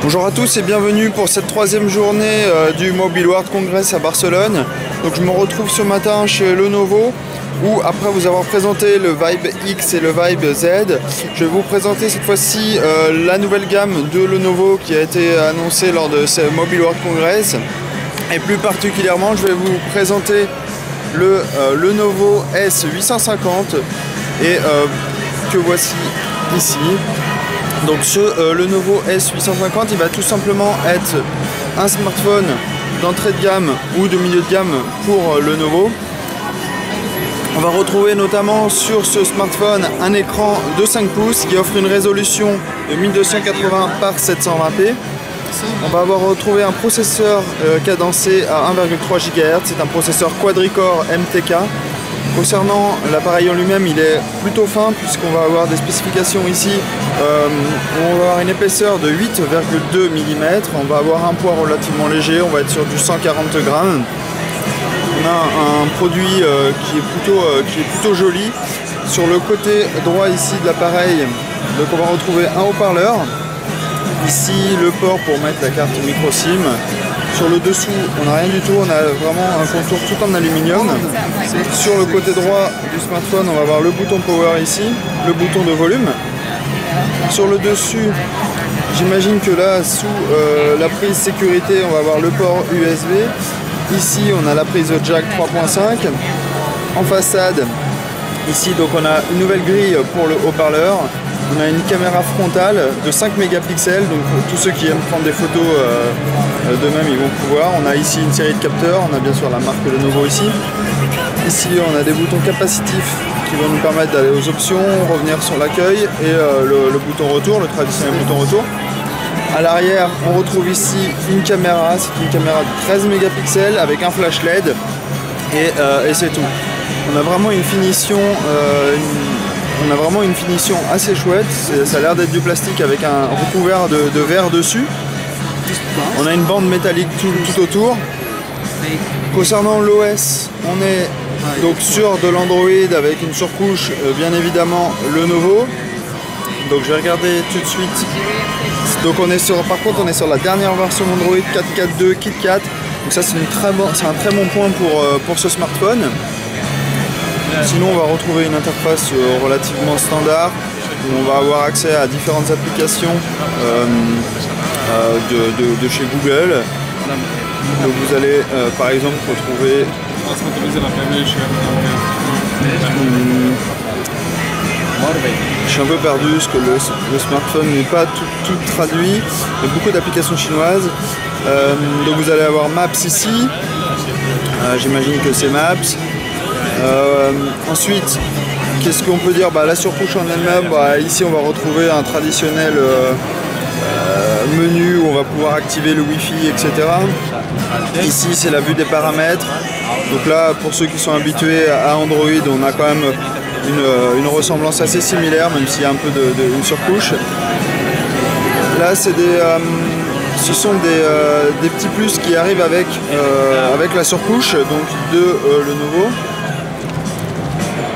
Bonjour à tous et bienvenue pour cette troisième journée du Mobile World Congress à Barcelone. Donc je me retrouve ce matin chez Lenovo où, après vous avoir présenté le Vibe X et le Vibe Z, je vais vous présenter cette fois-ci la nouvelle gamme de Lenovo qui a été annoncée lors de ce Mobile World Congress. Et plus particulièrement, je vais vous présenter le Lenovo S850 et que voici ici. Donc ce Lenovo S850, il va tout simplement être un smartphone d'entrée de gamme ou de milieu de gamme pour Lenovo. On va retrouver notamment sur ce smartphone un écran de 5 pouces qui offre une résolution de 1280 par 720p. On va avoir retrouvé un processeur cadencé à 1,3 GHz, c'est un processeur quadricore MTK. Concernant l'appareil en lui-même, il est plutôt fin puisqu'on va avoir des spécifications ici. On va avoir une épaisseur de 8,2 mm, on va avoir un poids relativement léger, on va être sur du 140 grammes. On a un produit qui est plutôt joli. Sur le côté droit ici de l'appareil, donc on va retrouver un haut-parleur. Ici le port pour mettre la carte micro SIM. Sur le dessous, on n'a rien du tout, on a vraiment un contour tout en aluminium. Sur le côté droit du smartphone, on va avoir le bouton power ici, le bouton de volume. Sur le dessus, j'imagine que là, sous la prise sécurité, on va avoir le port USB. Ici, on a la prise jack 3.5. En façade, ici, donc on a une nouvelle grille pour le haut-parleur. On a une caméra frontale de 5 mégapixels, donc tous ceux qui aiment prendre des photos d'eux-mêmes, ils vont pouvoir. On a ici une série de capteurs, on a bien sûr la marque Lenovo ici. Ici, on a des boutons capacitifs qui vont nous permettre d'aller aux options, revenir sur l'accueil et le bouton retour, le traditionnel bouton retour. À l'arrière, on retrouve ici une caméra, c'est une caméra de 13 mégapixels avec un flash LED et c'est tout. On a vraiment une finition. On a vraiment une finition assez chouette, ça a l'air d'être du plastique avec un recouvert de verre dessus. On a une bande métallique tout autour. Concernant l'OS, on est donc sur de l'Android avec une surcouche bien évidemment Lenovo. Donc je vais regarder tout de suite. Donc par contre on est sur la dernière version Android 4.4.2 KitKat. Donc ça c'est un très bon point pour ce smartphone. Sinon on va retrouver une interface relativement standard où on va avoir accès à différentes applications de chez Google. Donc vous allez par exemple retrouver je suis un peu perdu parce que le smartphone n'est pas tout traduit, il y a beaucoup d'applications chinoises. Donc vous allez avoir Maps ici, j'imagine que c'est Maps. Ensuite, qu'est-ce qu'on peut dire? La surcouche en elle-même, ici on va retrouver un traditionnel menu où on va pouvoir activer le Wi-Fi, etc. Ici c'est la vue des paramètres. Donc là, pour ceux qui sont habitués à Android, on a quand même une ressemblance assez similaire, même s'il y a un peu une surcouche. Là ce sont des petits plus qui arrivent avec la surcouche donc de Lenovo.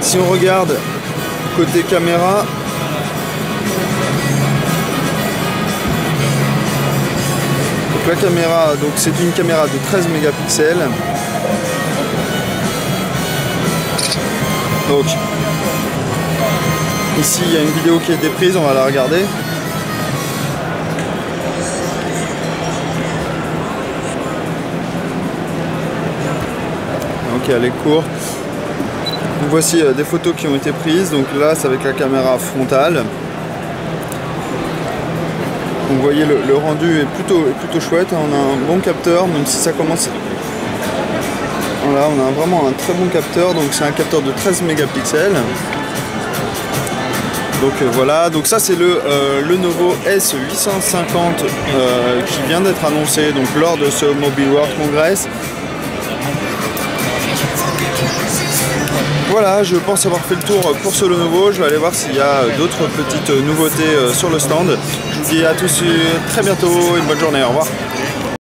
Si on regarde côté caméra, donc la caméra, c'est une caméra de 13 mégapixels. Donc ici il y a une vidéo qui a été prise, on va la regarder. Donc elle est courte. Donc voici des photos qui ont été prises, donc là c'est avec la caméra frontale. Donc vous voyez le rendu est plutôt chouette, on a un bon capteur, même si ça commence. Voilà, on a vraiment un très bon capteur, donc c'est un capteur de 13 mégapixels. Donc voilà, donc ça c'est le Lenovo S850 qui vient d'être annoncé donc lors de ce Mobile World Congress. Voilà, je pense avoir fait le tour pour ce Lenovo. Je vais aller voir s'il y a d'autres petites nouveautés sur le stand. Je vous dis à tous très bientôt et bonne journée, au revoir.